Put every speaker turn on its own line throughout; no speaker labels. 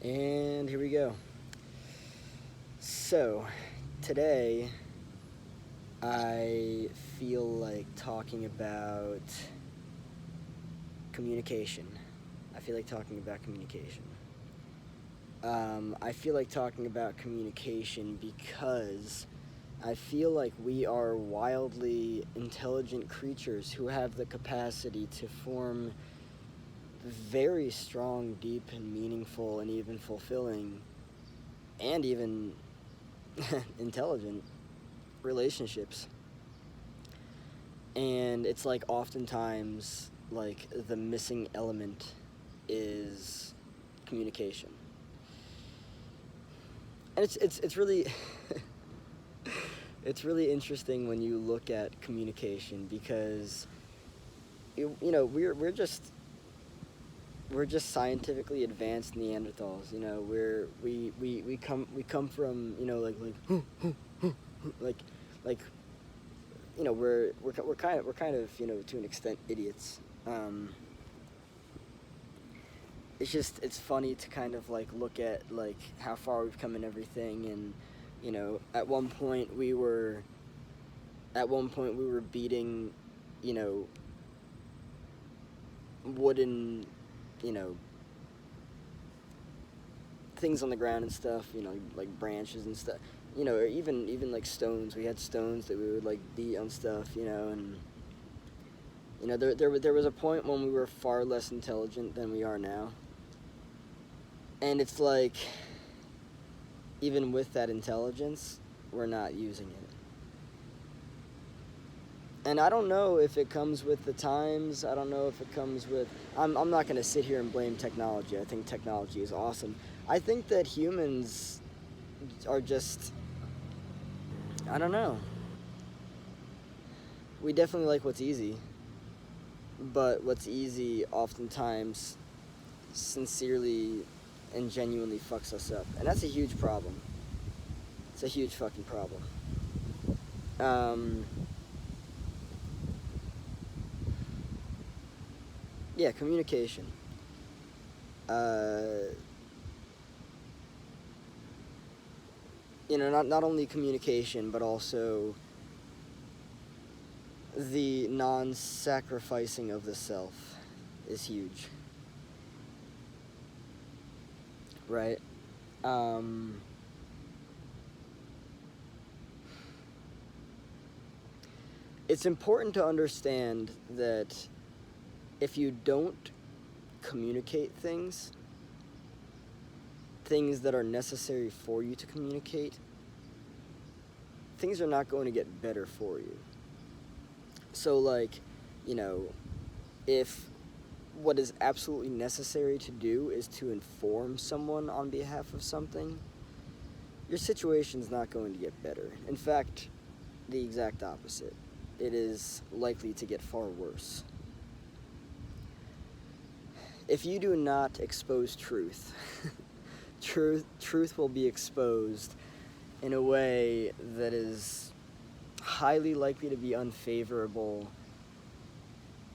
And here we go. So, today I feel like talking about communication. I feel like talking about communication. I feel like talking about communication because I feel like we are wildly intelligent creatures who have the capacity to form very strong, deep, and meaningful, and even fulfilling, and even intelligent relationships. And it's like oftentimes like the missing element is communication. And it's really it's really interesting when you look at communication because we're just scientifically advanced Neanderthals. We come from like like we're kind of to an extent idiots. It's funny to kind of like look at like how far we've come in everything, and at one point we were beating you know wooden you know things on the ground and stuff, like branches and stuff, or even like stones. We had stones that we would like beat on stuff, and there was a point when we were far less intelligent than we are now. And it's like, even with that intelligence, we're not using it. And I don't know if it comes with the times. I don't know if it comes with. I'm not going to sit here and blame technology. I think technology is awesome. I think that humans are just. I don't know. We definitely like what's easy. But what's easy oftentimes sincerely and genuinely fucks us up. And that's a huge problem. It's a huge fucking problem. Yeah, communication. Uh, not only communication, but also the non-sacrificing of the self is huge, right? Um, it's important to understand that if you don't communicate things that are necessary for you to communicate, things are not going to get better for you. So, like, if what is absolutely necessary to do is to inform someone on behalf of something, your situation's not going to get better. In fact, the exact opposite. It is likely to get far worse. If you do not expose truth, truth will be exposed in a way that is highly likely to be unfavorable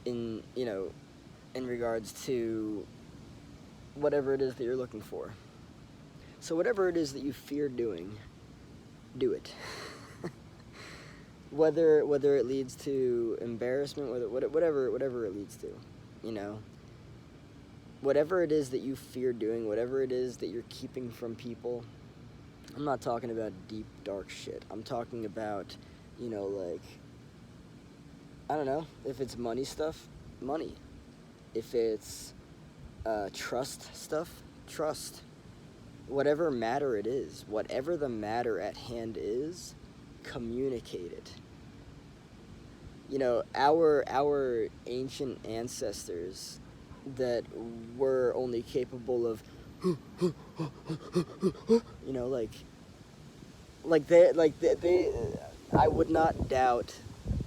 in regards to whatever it is that you're looking for. So whatever it is that you fear doing, do it. whether it leads to embarrassment, whatever it leads to, whatever it is that you fear doing, whatever it is that you're keeping from people. I'm not talking about deep, dark shit. I'm talking about, like, I don't know, if it's money stuff, money. If it's trust stuff, trust. Whatever matter it is, whatever the matter at hand is, communicate it. Our ancient ancestors that were only capable of they I would not doubt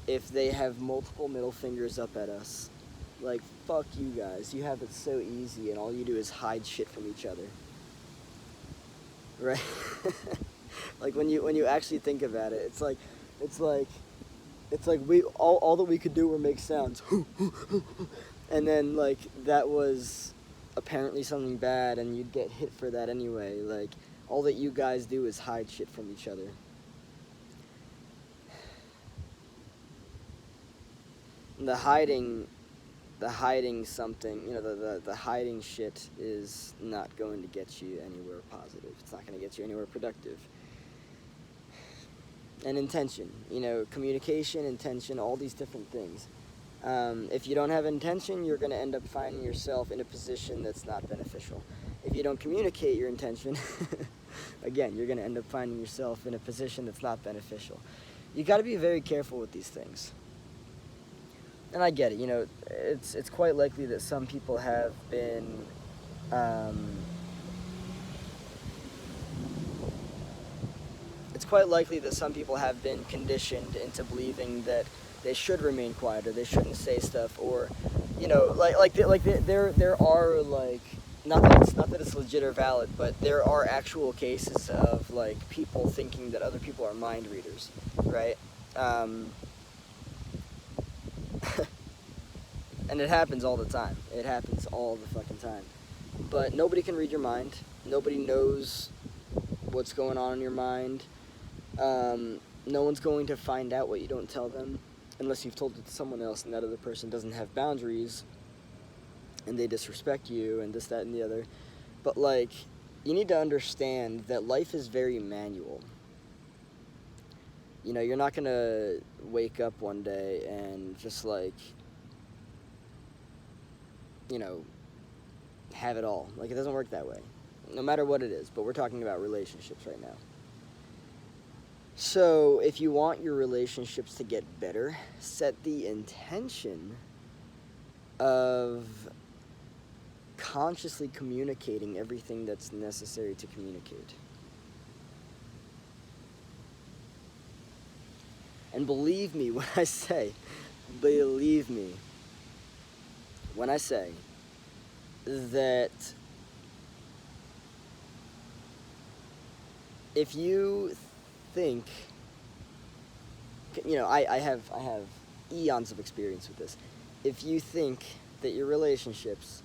if they have multiple middle fingers up at us, like, fuck you guys, you have it so easy and all you do is hide shit from each other, right? Like, when you actually think about it, it's like we all that we could do were make sounds. And then, like, that was apparently something bad and you'd get hit for that anyway. Like, all that you guys do is hide shit from each other. The hiding something, the hiding shit is not going to get you anywhere positive. It's not going to get you anywhere productive. And intention, communication, intention, all these different things. If you don't have intention, you're going to end up finding yourself in a position that's not beneficial. If you don't communicate your intention, again, you're going to end up finding yourself in a position that's not beneficial. You got to be very careful with these things. And I get it, it's quite likely that some people have been, conditioned into believing that they should remain quiet or they shouldn't say stuff, or, there are, like, not that it's legit or valid, but there are actual cases of, like, people thinking that other people are mind readers, right? And it happens all the time. It happens all the fucking time. But nobody can read your mind. Nobody knows what's going on in your mind. No one's going to find out what you don't tell them unless you've told it to someone else and that other person doesn't have boundaries and they disrespect you and this, that, and the other. But, like, you need to understand that life is very manual. You're not going to wake up one day and just, like, have it all. Like, it doesn't work that way. No matter what it is, but we're talking about relationships right now. So, if you want your relationships to get better, set the intention of consciously communicating everything that's necessary to communicate. And believe me when I say that if you think, I have eons of experience with this. If you think that your relationships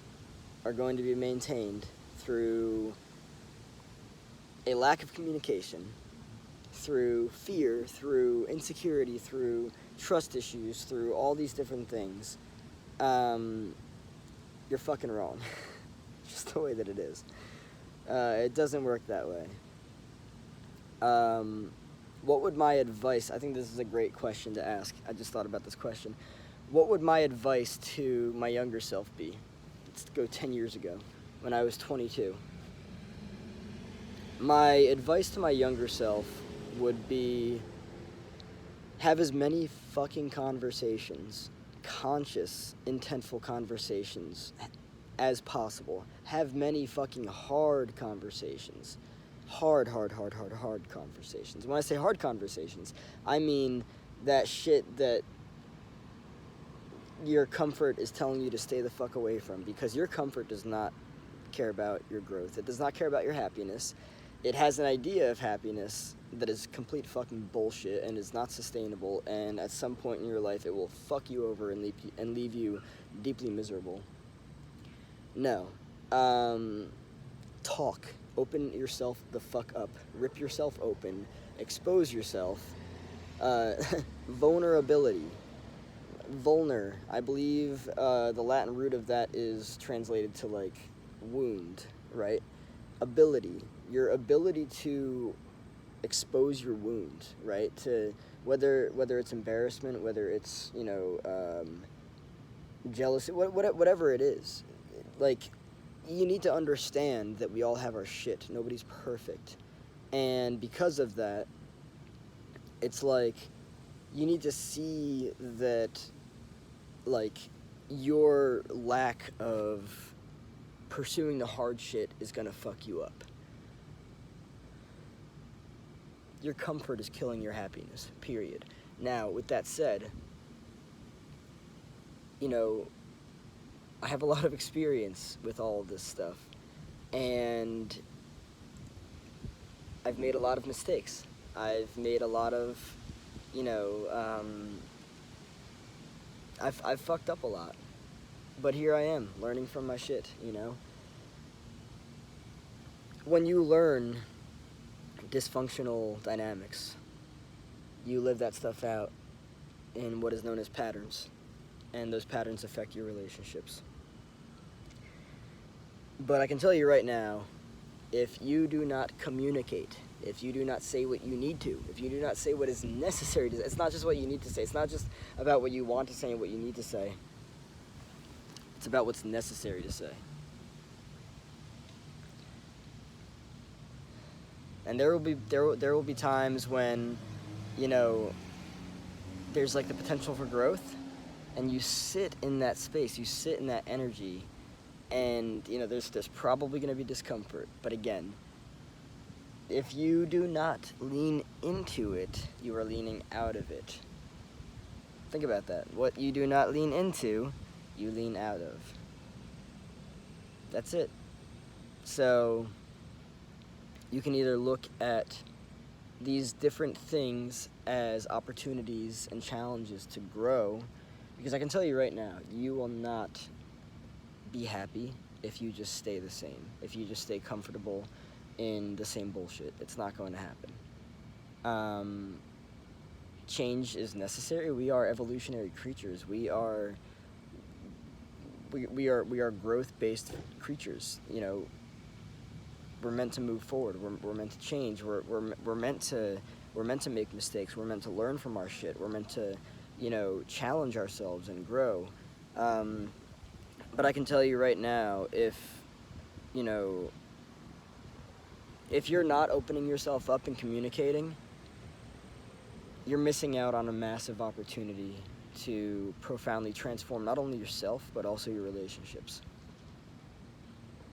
are going to be maintained through a lack of communication, through fear, through insecurity, through trust issues, through all these different things, you're fucking wrong. Just the way that it is. It doesn't work that way. What would my advice, I think this is a great question to ask. I just thought about this question. What would my advice to my younger self be? Let's go 10 years ago, when I was 22. My advice to my younger self would be, have as many fucking conversations, conscious, intentful conversations as possible. Have many fucking hard conversations. Hard conversations. When I say hard conversations, I mean that shit that your comfort is telling you to stay the fuck away from, because your comfort does not care about your growth. It does not care about your happiness. It has an idea of happiness that is complete fucking bullshit and is not sustainable, and at some point in your life it will fuck you over and leave you deeply miserable. No. Talk. Open yourself the fuck up. Rip yourself open. Expose yourself. Vulnerability. Vulner. I believe the Latin root of that is translated to, like, wound, right? Ability. Your ability to expose your wound, right? To whether it's embarrassment, whether it's, jealousy, whatever it is. Like, you need to understand that we all have our shit. Nobody's perfect. And because of that, it's like, you need to see that, like, your lack of pursuing the hard shit is gonna fuck you up. Your comfort is killing your happiness, period. Now, with that said, I have a lot of experience with all of this stuff, and I've made a lot of mistakes. I've made a lot of, I've fucked up a lot. But here I am, learning from my shit, when you learn dysfunctional dynamics, you live that stuff out in what is known as patterns, and those patterns affect your relationships. But I can tell you right now, if you do not communicate, if you do not say what you need to, if you do not say what is necessary to say, it's not just what you need to say, it's not just about what you want to say and what you need to say, it's about what's necessary to say. And there will be times when, you know, there's like the potential for growth, and you sit in that space, you sit in that energy, and you know there's probably going to be discomfort. But again, if you do not lean into it, you are leaning out of it. Think about that. What you do not lean into, you lean out of. That's it. So you can either look at these different things as opportunities and challenges to grow, because I can tell you right now, you will not be happy if you just stay the same, if you just stay comfortable in the same bullshit. It's not going to happen. Change is necessary. We are evolutionary creatures. We are growth-based creatures. You know, we're meant to move forward. We're meant to change. We're meant to make mistakes. We're meant to learn from our shit. We're meant to, you know, challenge ourselves and grow. But I can tell you right now, if you're not opening yourself up and communicating, you're missing out on a massive opportunity to profoundly transform not only yourself, but also your relationships.